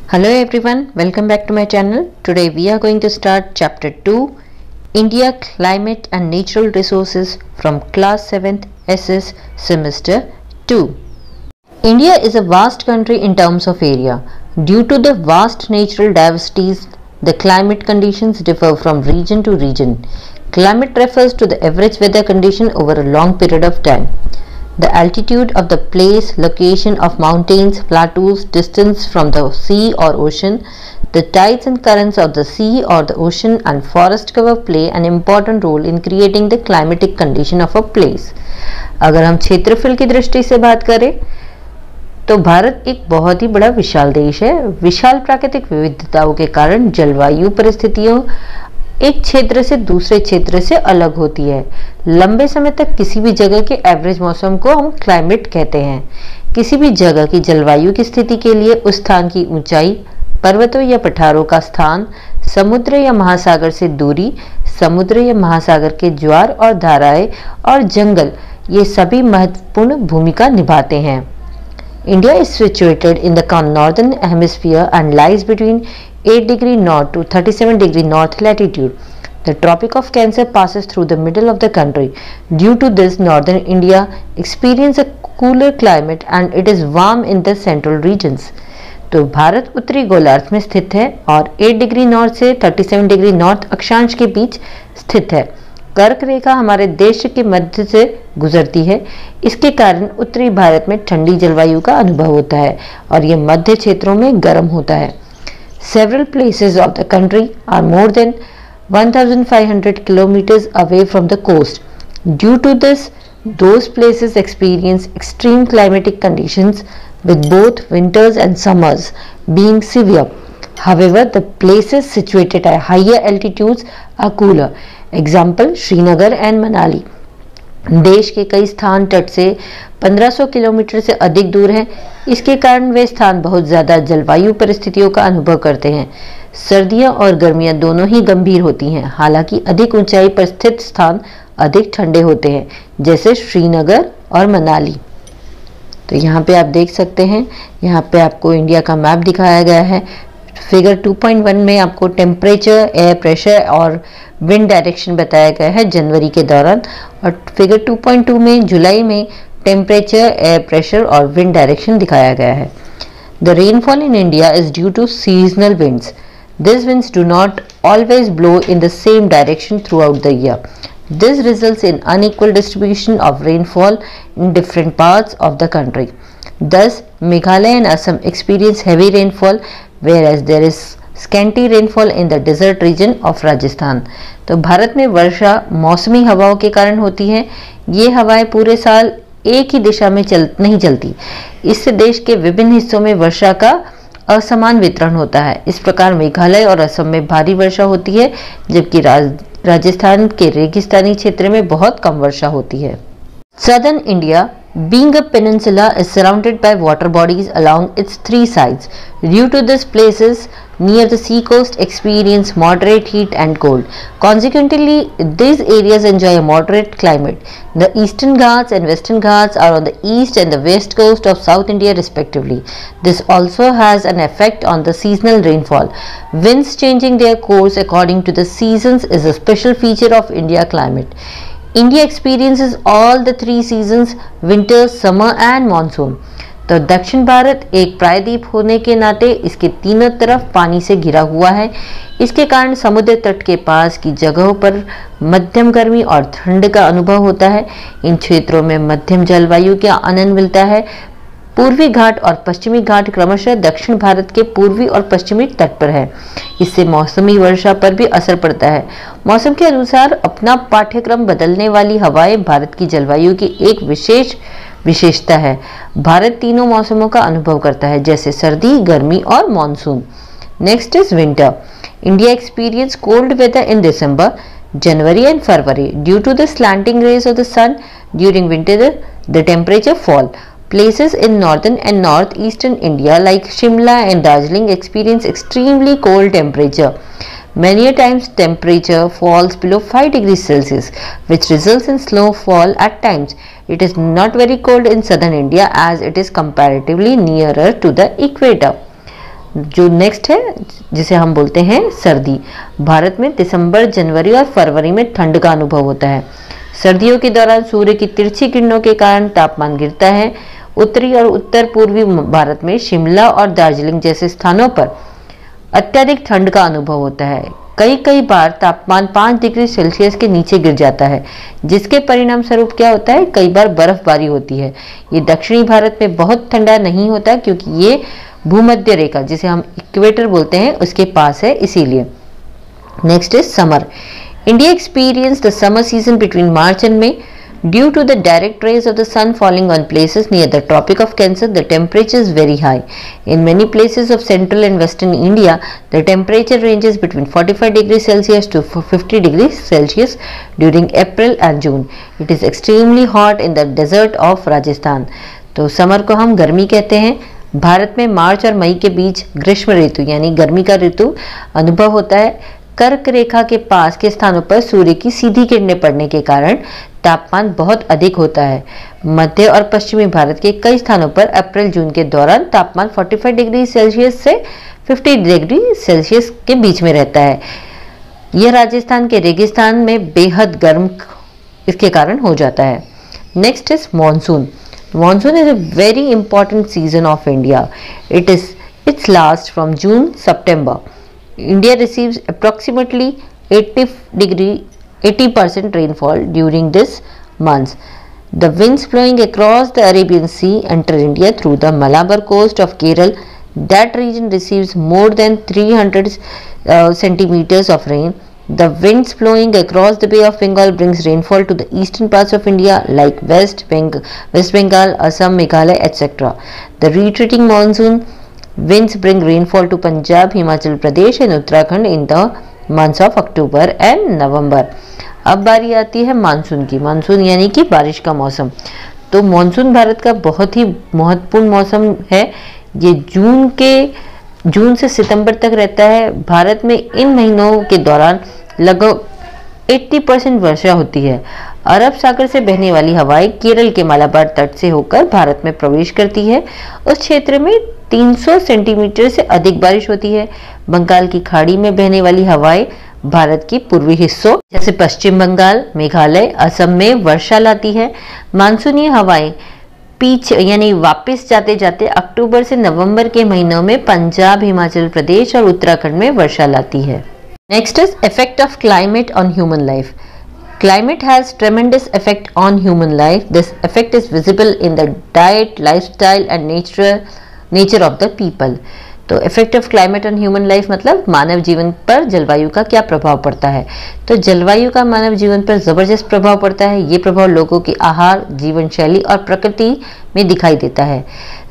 Hello everyone, welcome back to my channel. Today we are going to start chapter 2, India Climate and Natural Resources from class 7th SS semester 2. India is a vast country in terms of area. Due to the vast natural diversities, the climate conditions differ from region to region. Climate refers to the average weather condition over a long period of time. The altitude of the place, location of mountains, plateaus, distance from the sea or ocean, the tides and currents of the sea or the ocean and forest cover play an important role in creating the climatic condition of a place. अगर हम क्षेत्रफल की दृष्टि से बात करें तो भारत एक बहुत ही बड़ा विशाल देश है। विशाल प्राकृतिक विविधताओं के कारण जलवायु परिस्थितियों एक क्षेत्र से दूसरे क्षेत्र से अलग होती है। लंबे समय तक किसी भी जगह के एवरेज मौसम को हम क्लाइमेट कहते हैं। किसी भी जगह की जलवायु की स्थिति के लिए उस स्थान की ऊंचाई, पर्वतों या पठारों का स्थान, समुद्र या महासागर से दूरी, समुद्र या महासागर के ज्वार और धाराएं और जंगल, ये सभी महत्वपूर्ण भूमिका निभाते हैं। India is situated in the northern hemisphere and lies between 8 degree north to 37 degree north latitude. The Tropic of Cancer passes through the middle of the country. Due to this, northern India experiences a cooler climate and it is warm in the central regions. तो भारत उत्तरी गोलार्ध में स्थित है और 8 degree north से 37 degree north अक्षांश के बीच स्थित है। कर्क रेखा हमारे देश के मध्य से गुजरती है। इसके कारण उत्तरी भारत में ठंडी जलवायु का अनुभव होता है और ये मध्य क्षेत्रों में गर्म होता है। Several places of the country are more than 1,500 kilometers away from the coast. Due to this, those places experience extreme climatic conditions with both winters and summers being severe. However, the places situated at higher altitudes are cooler. Example, Srinagar and Manali. देश के कई स्थान तट से 1500 kilometre से अधिक दूर हैं। इसके कारण वे स्थान बहुत ज़्यादा जलवायु परिस्थितियों का अनुभव करते हैं। सर्दियां और गर्मियां दोनों ही गंभीर होती हैं। हालांकि अधिक ऊंचाई पर स्थित स्थान अधिक ठंडे होते हैं, जैसे श्रीनगर और मनाली। तो यहाँ पे आप देख सकते हैं, यहाँ पे आपको इंडिया का मैप दिखाया गया है। फिगर 2.1 में आपको टेम्परेचर, एयर प्रेशर और विंड डायरेक्शन बताया गया है जनवरी के दौरान, और फिगर 2.2 में जुलाई में टेम्परेचर, एयर प्रेशर और विंड डायरेक्शन दिखाया गया है। The rainfall in India is due to seasonal winds. These winds do not always blow in the same direction throughout the year. This results in unequal distribution of rainfall in different parts of the country. Thus, Meghalaya and Assam experience heavy rainfall, whereas there is scanty rainfall in the desert region of Rajasthan. तो भारत में वर्षा मौसमी हवाओं के कारण होती है। ये हवाएं पूरे साल एक ही दिशा में नहीं चलती। इससे देश के विभिन्न हिस्सों में वर्षा का असमान वितरण होता है। इस प्रकार मेघालय और असम में भारी वर्षा होती है, जबकि राजस्थान के रेगिस्तानी क्षेत्र में बहुत कम वर्षा होती है। Southern India, being a peninsula, is surrounded by water bodies along its three sides. Due to this, places near the sea coast experience moderate heat and cold. Consequently, these areas enjoy a moderate climate. The Eastern Ghats and Western Ghats are on the east and the west coast of South India respectively. This also has an effect on the seasonal rainfall. Winds changing their course according to the seasons is a special feature of India climate. India experiences all the three seasons, winter, summer and monsoon. तो दक्षिण भारत एक प्रायद्वीप होने के नाते इसके तीनों तरफ पानी से घिरा हुआ है। इसके कारण समुद्र तट के पास की जगहों पर मध्यम गर्मी और ठंड का अनुभव होता है। इन क्षेत्रों में मध्यम जलवायु का आनंद मिलता है। पूर्वी घाट और पश्चिमी घाट क्रमशः दक्षिण भारत के पूर्वी और पश्चिमी तट पर है। इससे मौसमी वर्षा पर भी असर पड़ता है। मौसम के अनुसार अपना पाठ्यक्रम बदलने वाली हवाएं भारत की जलवायु की एक विशेषता है। भारत तीनों मौसमों का अनुभव करता है, जैसे सर्दी, गर्मी और monsoon. Next is winter. India experience cold weather in December, January and February. Due to the slanting rays of the sun during winter, the temperature fall. Places in northern and northeastern India like Shimla and Darjeeling experience extremely cold temperature. Many times temperature falls below 5 degrees Celsius, which results in snowfall at times. It is not very cold in southern India as it is comparatively nearer to the equator. जो next है जिसे हम बोलते हैं सर्दी। भारत में दिसंबर, जनवरी और फरवरी में ठंड का अनुभव होता है। सर्दियों के दौरान सूर्य की तिरछी किरणों के कारण तापमान गिरता है। उत्तरी और उत्तर पूर्वी भारत में शिमला और दार्जिलिंग जैसे स्थानों पर अत्यधिक ठंड का अनुभव होता है। कई बार तापमान 5 डिग्री सेल्सियस के नीचे गिर जाता है, जिसके परिणाम स्वरूप क्या होता है, कई बार बर्फबारी होती है। ये दक्षिणी भारत में बहुत ठंडा नहीं होता क्योंकि ये भूमध्य रेखा, जिसे हम इक्वेटर बोलते हैं, उसके पास है, इसीलिए। Next is summer. India experience the summer season between March and may. Due to the direct rays of the sun falling on places near the Tropic of Cancer, the temperature is very high. In many places of central and western India, the temperature ranges between 45 degrees Celsius to 50 degrees Celsius during April and June. It is extremely hot in the desert of Rajasthan. तो summer को हम गर्मी कहते हैं। भारत में मार्च और मई के बीच ग्रीष्म ऋतु यानी गर्मी का ऋतु अनुभव होता है। कर्क रेखा के पास के स्थानों पर सूर्य की सीधी किरणें पड़ने के कारण तापमान बहुत अधिक होता है। मध्य और पश्चिमी भारत के कई स्थानों पर अप्रैल जून के दौरान तापमान 45 डिग्री सेल्सियस से 50 डिग्री सेल्सियस के बीच में रहता है। यह राजस्थान के रेगिस्तान में बेहद गर्म इसके कारण हो जाता है। Next is monsoon. Monsoon is a very important season of India. It lasts from June September. India receives approximately 80% rainfall during this months. The winds blowing across the Arabian Sea enter India through the Malabar coast of Kerala. That region receives more than 300 centimeters of rain. The winds blowing across the Bay of Bengal brings rainfall to the eastern parts of India like West Bengal, Assam, Meghalaya, etc. The retreating monsoon winds bring rainfall to Punjab, Himachal Pradesh and Uttarakhand in the months of October and November. अब बारी आती है monsoon की। Monsoon यानी कि बारिश का मौसम। तो मानसून भारत का बहुत ही महत्वपूर्ण मौसम है। ये जून से सितंबर तक रहता है। भारत में इन महीनों के दौरान लगभग 80% वर्षा होती है। अरब सागर से बहने वाली हवाएं केरल के मालाबार तट से होकर भारत में प्रवेश करती है। उस क्षेत्र में 300 सेंटीमीटर से अधिक बारिश होती है। बंगाल की खाड़ी में बहने वाली हवाएं भारत की पूर्वी हिस्सों जैसे पश्चिम बंगाल, मेघालय, असम में वर्षा लाती है। मानसूनी हवाएं पीछे यानी वापस जाते जाते अक्टूबर से नवंबर के महीनों में पंजाब, हिमाचल प्रदेश और उत्तराखंड में वर्षा लाती है। Next is effect of climate on human life. Climate has tremendous effect on human life. This effect is visible in the diet, lifestyle and nature of the people. तो effect of climate on human life मतलब मानव जीवन पर जलवायु का क्या प्रभाव पड़ता है। तो जलवायु का मानव जीवन पर जबरदस्त प्रभाव पड़ता है। ये प्रभाव लोगों की आहार, जीवन शैली और प्रकृति में दिखाई देता है।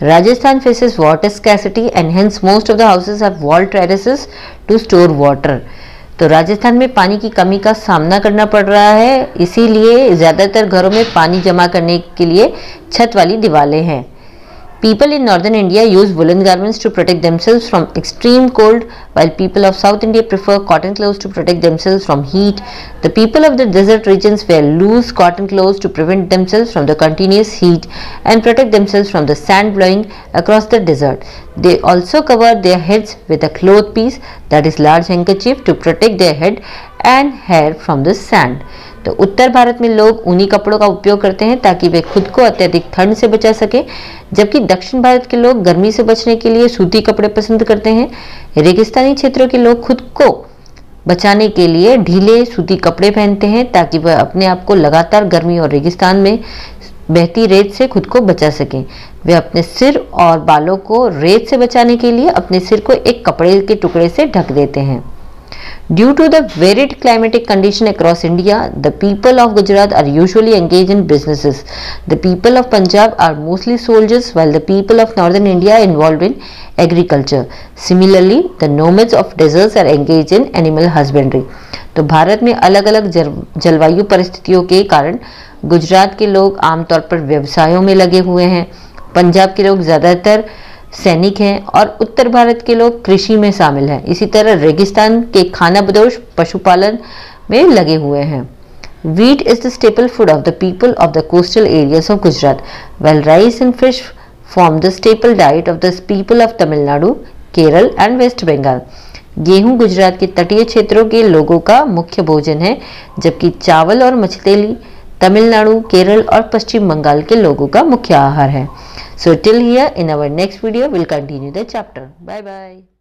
Rajasthan faces water scarcity and hence most of the houses have wall terraces to store water. तो राजस्थान में पानी की कमी का सामना करना पड़ रहा है, इसीलिए ज़्यादातर घरों में पानी जमा करने के लिए छत वाली दीवारें हैं। People in northern India use woolen garments to protect themselves from extreme cold, while people of South India prefer cotton clothes to protect themselves from heat. The people of the desert regions wear loose cotton clothes to prevent themselves from the continuous heat and protect themselves from the sand blowing across the desert. They also cover their heads with a cloth piece, that is large handkerchief, to protect their head and hair from the sand. तो उत्तर भारत में लोग ऊनी कपड़ों का उपयोग करते हैं ताकि वे खुद को अत्यधिक ठंड से बचा सके, जबकि दक्षिण भारत के लोग गर्मी से बचने के लिए सूती कपड़े पसंद करते हैं। रेगिस्तानी क्षेत्रों के लोग खुद को बचाने के लिए ढीले सूती कपड़े पहनते हैं ताकि वह अपने आप को लगातार गर्मी और रेगिस्तान में बहती रेत से खुद को बचा सकें। वे अपने सिर और बालों को रेत से बचाने के लिए अपने सिर को एक कपड़े के टुकड़े से ढक देते हैं। Due to the varied climatic condition across India, the people of Gujarat are usually engaged in businesses. The people of Punjab are mostly soldiers, while the people of northern India are involved in agriculture. Similarly, the nomads of deserts are engaged in animal husbandry. तो भारत में अलग अलग जलवायु परिस्थितियों के कारण गुजरात के लोग आमतौर पर व्यवसायों में लगे हुए हैं, पंजाब के लोग ज़्यादातर सैनिक हैं और उत्तर भारत के लोग कृषि में शामिल हैं। इसी तरह रेगिस्तान के खानाबदोश पशुपालन में लगे हुए हैं। Wheat is the staple food of the people of the coastal areas of Gujarat, while rice and fish form the staple diet of the people of Tamil Nadu, Kerala and West Bengal. गेहूं गुजरात के तटीय क्षेत्रों के लोगों का मुख्य भोजन है, जबकि चावल और मछली तमिलनाडु, केरल और पश्चिम बंगाल के लोगों का मुख्य आहार है। So till here, in our next video we'll continue the chapter. Bye bye.